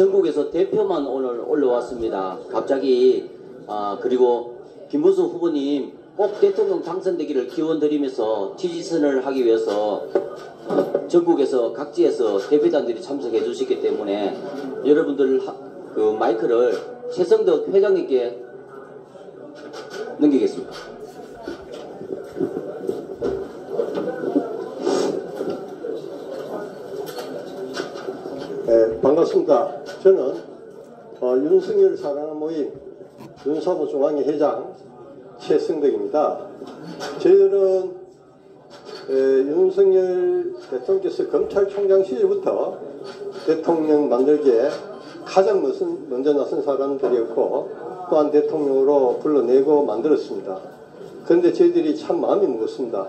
전국에서 대표만 오늘 올라왔습니다. 갑자기 그리고 김문수 후보님 꼭 대통령 당선되기를 기원드리면서 지지선을 하기 위해서 전국에서 각지에서 대표단들이 참석해 주셨기 때문에 여러분들 그 마이크를 최성덕 회장님께 넘기겠습니다. 네, 반갑습니다. 저는 윤석열 사랑하는 모임 윤사모 중앙회 회장 최성덕입니다. 저희들은 윤석열 대통령께서 검찰총장 시절부터 대통령 만들기에 가장 먼저 나선 사람들이었고 또한 대통령으로 불러내고 만들었습니다. 그런데 저희들이 참 마음이 무겁습니다.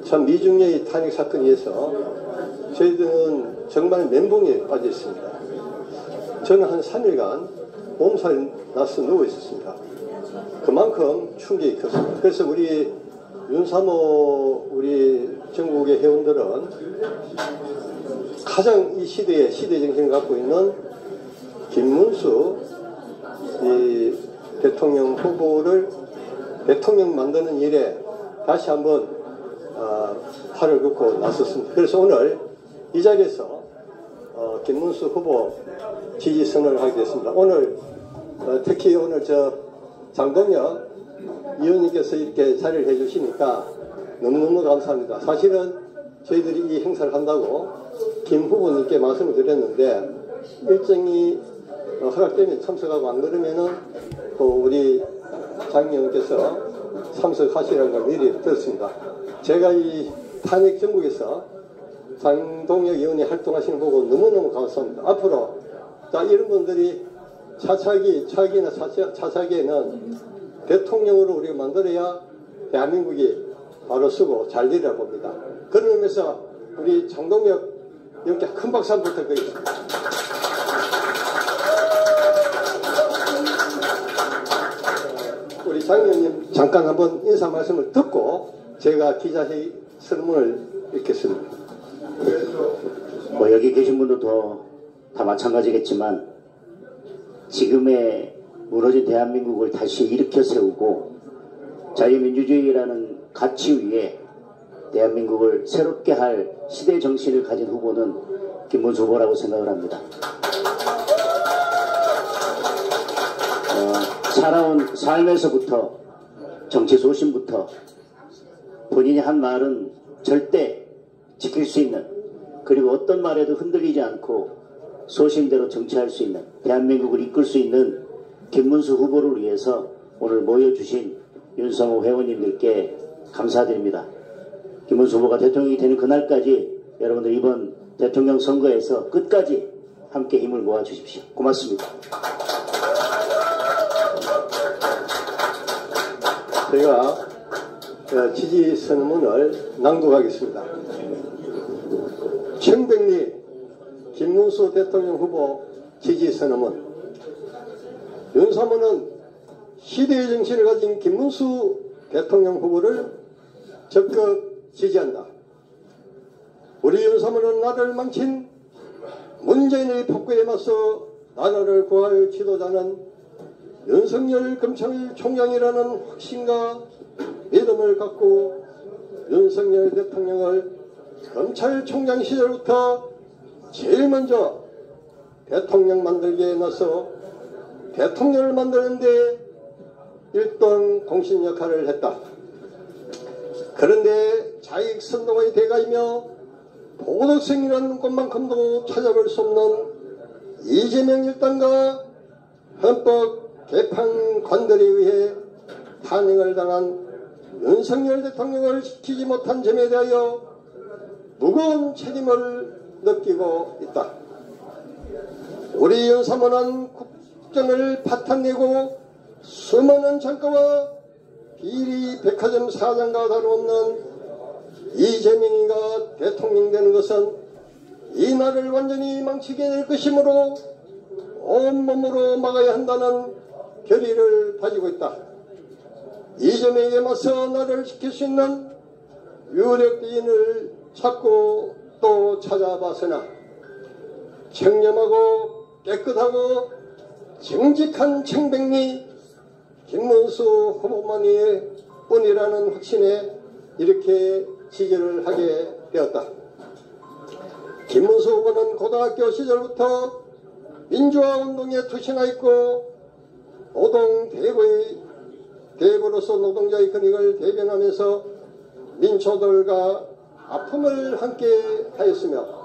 참 미중녀의 탄핵 사건에 의해서 저희들은 정말 멘붕에 빠져 있습니다. 저는 한 3일간 몸살이 나서 누워 있었습니다. 그만큼 충격이 컸습니다. 그래서 우리 윤사모 우리 전국의 회원들은 가장 이 시대의 시대정신을 갖고 있는 김문수 이 대통령 후보를 대통령 만드는 일에 다시 한번 팔을 긋고 나섰습니다. 그래서 오늘 이 자리에서 김문수 후보 지지 선언을 하게 됐습니다. 오늘 특히 오늘 장동혁 의원님께서 이렇게 자리를 해주시니까 너무너무 감사합니다. 사실은 저희들이 이 행사를 한다고 김 후보님께 말씀을 드렸는데 일정이 허락되면 참석하고 안 그러면은 또 우리 장 의원께서 참석하시라는 걸 미리 들었습니다. 제가 이 탄핵 전국에서 장동혁 의원이 활동하시는 거 보고 너무너무 감사합니다. 앞으로 이런 분들이 차차기나 차차기에는 대통령으로 우리가 만들어야 대한민국이 바로 서고 잘 되리라 봅니다. 그런 의미에서 우리 장동혁 의원께 큰 박수 한번 부탁드리겠습니다. 우리 장 의원님 잠깐 한번 인사 말씀을 듣고 제가 기자회의 설문을 읽겠습니다. 여기 계신 분도 다 마찬가지겠지만 지금의 무너진 대한민국을 다시 일으켜 세우고 자유민주주의라는 가치 위에 대한민국을 새롭게 할 시대 정신을 가진 후보는 김문수 후보라고 생각을 합니다. 살아온 삶에서부터 정치 소신부터 본인이 한 말은 절대 지킬 수 있는 그리고 어떤 말에도 흔들리지 않고 소신대로 정치할 수 있는 대한민국을 이끌 수 있는 김문수 후보를 위해서 오늘 모여주신 윤성호 회원님들께 감사드립니다. 김문수 후보가 대통령이 되는 그날까지 여러분들 이번 대통령 선거에서 끝까지 함께 힘을 모아주십시오. 고맙습니다. 제가 지지 선문을 낭독하겠습니다. 청백리 김문수 대통령 후보 지지 선언문. 윤사모는 시대의 정신을 가진 김문수 대통령 후보를 적극 지지한다. 우리 윤사모는 나라를 망친 문재인의 폭거에 맞서 나라를 구할 지도자는 윤석열 검찰총장이라는 확신과 믿음을 갖고 윤석열 대통령을 검찰총장 시절부터 제일 먼저 대통령 만들기에 나서 대통령을 만드는데 일등 공신 역할을 했다. 그런데 자익선동의 대가이며 도덕성이라는 것만큼도 찾아볼 수 없는 이재명 일당과 헌법 개판관들에 의해 탄핵을 당한 윤석열 대통령을 지키지 못한 점에 대하여 무거운 책임을 느끼고 있다. 우리 윤사모는 국정을 파탄내고 수많은 장가와 비리 백화점 사장과 다름없는 이재명이가 대통령 되는 것은 이 나라를 완전히 망치게 될 것이므로 온몸으로 막아야 한다는 결의를 다지고 있다. 이재명에게 맞서 나라를 지킬 수 있는 유력인을 찾고 또 찾아봤으나 청렴하고 깨끗하고 정직한 청백리 김문수 후보만이 뿐이라는 확신에 이렇게 지지를 하게 되었다. 김문수 후보는 고등학교 시절부터 민주화 운동에 투신하였고 노동 대부로서 노동자의 권익을 대변하면서 민초들과 아픔을 함께 하였으며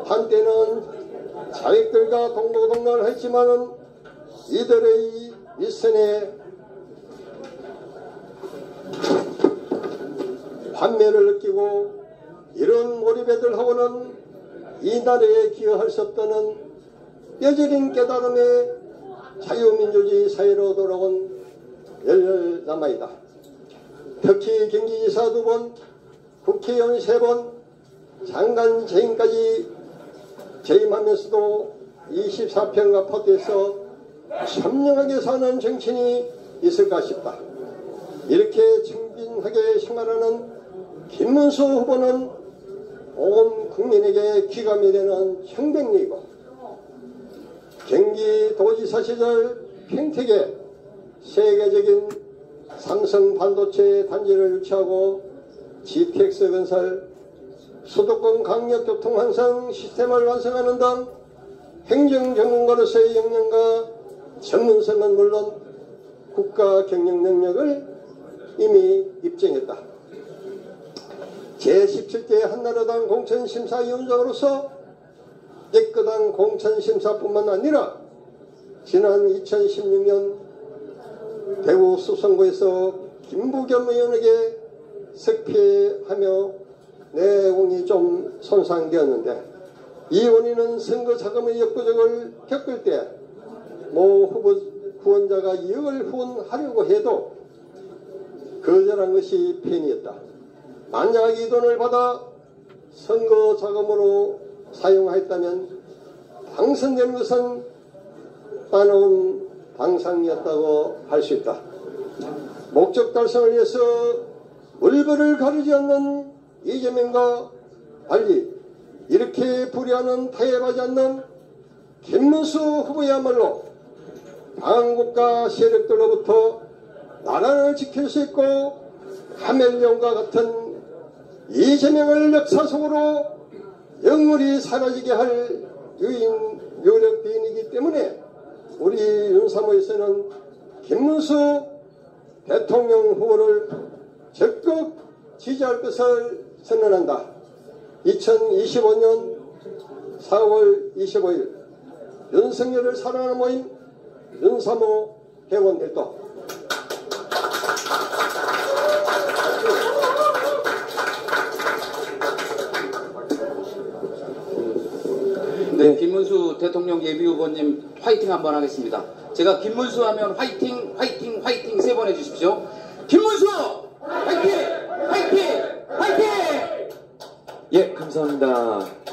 한때는 자익들과 동고동락을 했지만은 이들의 윗선에 환멸을 느끼고 이런 몰입애들하고는 이 나라에 기여할 수 없다는 뼈저린 깨달음에 자유민주주의 사회로 돌아온 열렬남아이다. 특히 경기지사 2번, 국회의원 3번, 장관 재임까지 재임하면서도 24평 아파트에서 현명하게 사는 정치인이 있을까 싶다. 이렇게 청빈하게 생활하는 김문수 후보는 온 국민에게 귀감이 되는 형백리이고 경기도지사 시절 평택에 세계적인 삼성 반도체 단지를 유치하고 GTX 건설, 수도권 강력교통 환승 시스템을 완성하는 등 행정전문가로서의 역량과 전문성은 물론 국가 경영 능력을 이미 입증했다. 제17대 한나라당 공천심사위원장으로서 깨끗한 공천심사뿐만 아니라 지난 2016년 대구 수성구에서 김부겸 의원에게 석패하며 내공이 좀 손상되었는데 이 원인은 선거 자금의 역부족을 겪을 때 모 후원자가 2억을 후원하려고 해도 거절한 것이 팬이었다. 만약 이 돈을 받아 선거 자금으로 사용하였다면 당선되는 것은 따놓은 당상이었다고 할 수 있다. 목적 달성을 위해서 물건을 가리지 않는 이재명과 달리 이렇게 불의하는 타협하지 않는 김문수 후보야말로 당국가 세력들로부터 나라를 지킬 수 있고 카멜레온과 같은 이재명을 역사 속으로 영원히 사라지게 할 유인 요력대인이기 때문에 우리 윤사모에서는 김문수 대통령 후보를 적극 지지할 것을 선언한다. 2025년 4월 25일 윤석열을 사랑하는 모임 윤사모 회원들도 네, 김문수 대통령 예비후보님 화이팅 한번 하겠습니다. 제가 김문수 하면 화이팅 화이팅 화이팅 3번 해주십시오. 김문수 화이팅 화이팅 화이팅. 예, 감사합니다.